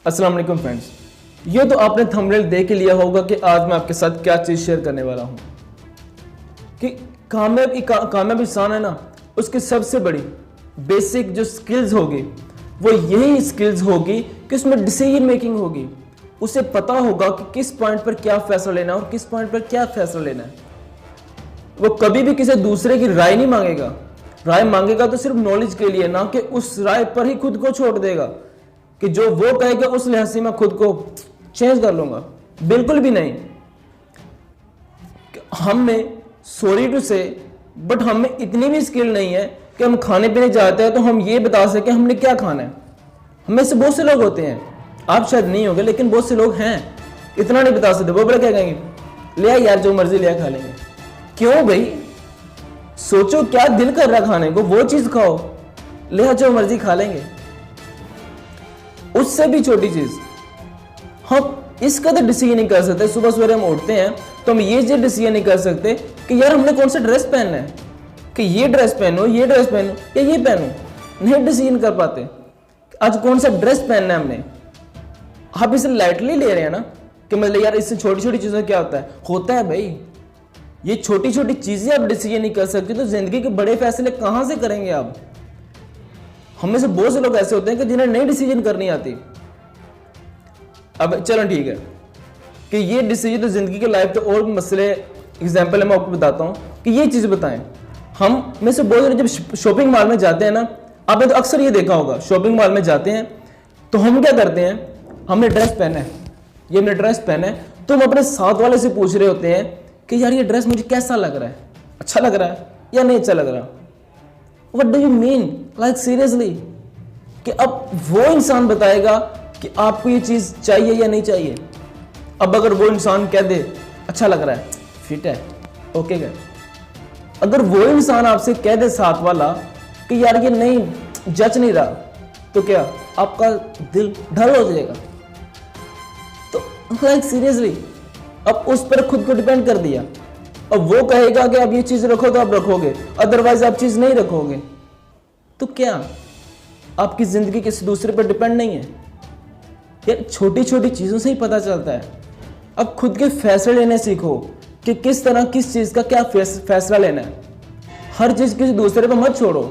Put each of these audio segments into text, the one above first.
अस्सलाम वालेकुम फ्रेंड्स। ये तो आपने थंबनेल देख के लिया होगा कि आज मैं आपके साथ क्या चीज़ शेयर करने वाला हूँ कि कामयाब इंसान है ना, उसकी सबसे बड़ी बेसिक जो स्किल्स होगी वो यही स्किल्स होगी कि उसमें डिसीजन मेकिंग होगी। उसे पता होगा कि किस पॉइंट पर क्या फैसला लेना है और किस पॉइंट पर क्या फैसला लेना है। वो कभी भी किसी दूसरे की राय नहीं मांगेगा। राय मांगेगा तो सिर्फ नॉलेज के लिए, ना कि उस राय पर ही खुद को छोड़ देगा कि जो वो कहेगा उस लिहाज से मैं खुद को चेंज कर लूंगा। बिल्कुल भी नहीं। हम में सॉरी टू से बट हम में इतनी भी स्किल नहीं है कि हम खाने पीने जाते हैं तो हम ये बता सकें हमने क्या खाना है। हमें से बहुत से लोग होते हैं, आप शायद नहीं होंगे लेकिन बहुत से लोग हैं, इतना नहीं बता सकते। वो बड़ा क्या कहेंगे, ले यार जो मर्जी लिया खा लेंगे। क्यों भाई, सोचो क्या दिल कर रहा खाने को, वो चीज खाओ, ले जो मर्जी खा लेंगे। उससे भी छोटी चीज हम इसका तो डिसीजन नहीं कर सकते। सुबह सवेरे हम उठते हैं तो हम ये डिसीजन नहीं कर सकते कि यार हमने कौन सा ड्रेस पहनना है, कि ये ड्रेस पहनो, ये ड्रेस पहनो या ये पहनो। नहीं डिसीजन कर पाते आज कौन सा ड्रेस पहनना है हमने। आप इसे लाइटली ले रहे हैं ना कि मतलब यार इससे छोटी छोटी चीजें क्या होता है भाई। ये छोटी छोटी चीजें आप डिसीजन नहीं कर सकते तो जिंदगी के बड़े फैसले कहां से करेंगे आप। हमें से बहुत से लोग ऐसे होते हैं कि जिन्हें नई डिसीजन करनी आती। अब चलो ठीक है कि ये डिसीजन तो जिंदगी के लाइफ के और मसले एग्जांपल मैं आपको बताता हूं कि ये चीज बताएं। हम में से बहुत जब शॉपिंग मॉल में जाते हैं ना, आपने तो अक्सर ये देखा होगा, शॉपिंग मॉल में जाते हैं तो हम क्या करते हैं, हमने ड्रेस पहना है, ये हमने ड्रेस पहना है तो हम अपने साथ वाले से पूछ रहे होते हैं कि यार ये ड्रेस मुझे कैसा लग रहा है, अच्छा लग रहा है या नहीं अच्छा लग रहा। What do you mean? Like seriously? कि अब वो इंसान बताएगा कि आपको ये चीज चाहिए या नहीं चाहिए। अब अगर वो इंसान कह दे अच्छा लग रहा है, फिट है, ओके क्या। अगर वो इंसान आपसे कह दे साथ वाला कि यार ये नहीं जच नहीं रहा, तो क्या आपका दिल ढल हो जाएगा। तो लाइक सीरियसली अब उस पर खुद को डिपेंड कर दिया। अब वो कहेगा कि आप ये चीज रखो तो आप रखोगे, अदरवाइज आप चीज नहीं रखोगे। तो क्या आपकी जिंदगी किसी दूसरे पर डिपेंड नहीं है यार। छोटी छोटी चीजों से ही पता चलता है। अब खुद के फैसले लेने सीखो कि किस तरह किस चीज का क्या फैसला लेना है। हर चीज किसी दूसरे पर मत छोड़ो।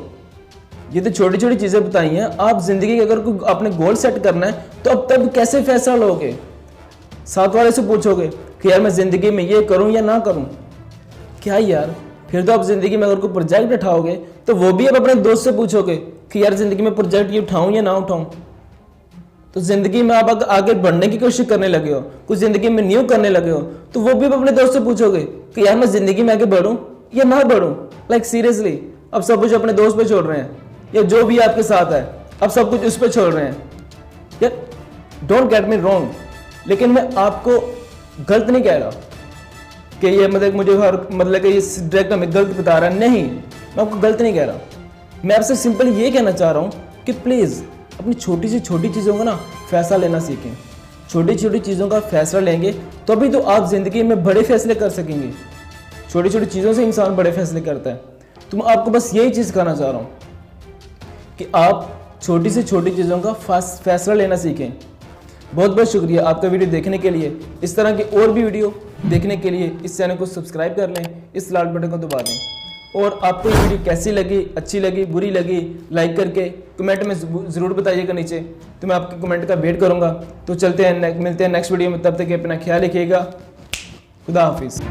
ये तो छोटी छोटी चीजें बताई हैं। आप जिंदगी के अगर कोई अपने गोल सेट करना है तो अब तब कैसे फैसला लोगे। साथ वाले से पूछोगे कि यार मैं जिंदगी में ये करूं या ना करूं, क्या यार। फिर तो आप जिंदगी में अगर कोई प्रोजेक्ट उठाओगे तो वो भी आप अपने दोस्त से पूछोगे कि यार जिंदगी में प्रोजेक्ट ये उठाऊं या ना उठाऊं। तो जिंदगी में आप अगर आगे बढ़ने की कोशिश करने लगे हो, कुछ जिंदगी में न्यू करने लगे हो, तो वो भी आप अपने दोस्त से पूछोगे कि यार मैं जिंदगी में आगे बढ़ूं या ना बढ़ूं। लाइक सीरियसली अब सब कुछ अपने दोस्त पे छोड़ रहे हैं या जो भी आपके साथ है, अब सब कुछ उस पर छोड़ रहे हैं यार। डोंट गेट मी रॉन्ग, लेकिन मैं आपको गलत नहीं कह रहा कि ये मतलब मुझे मतलब कि इस डायरेक्ट में गलत बता रहा है। नहीं, मैं आपको गलत नहीं कह रहा। मैं आपसे सिंपल ये कहना चाह रहा हूँ कि प्लीज़ अपनी छोटी से छोटी चीज़ों का ना फैसला लेना सीखें। छोटी छोटी चीज़ों का फैसला लेंगे तो अभी तो आप ज़िंदगी में बड़े फैसले कर सकेंगे। छोटी छोटी चीज़ों से इंसान बड़े फैसले करता है। तो मैं आपको बस यही चीज़ कहना चाह रहा हूँ कि आप छोटी से छोटी चीज़ों का फैसला लेना सीखें। बहुत बहुत शुक्रिया आपका वीडियो देखने के लिए। इस तरह की और भी वीडियो देखने के लिए इस चैनल को सब्सक्राइब कर लें, इस लाल बटन को दबा दें। और आपको ये वीडियो कैसी लगी, अच्छी लगी, बुरी लगी, लाइक करके कमेंट में ज़रूर बताइएगा नीचे, तो मैं आपके कमेंट का वेट करूँगा। तो चलते हैं, मिलते हैं नेक्स्ट वीडियो में। तब तक अपना ख्याल रखिएगा। खुदा हाफिज़।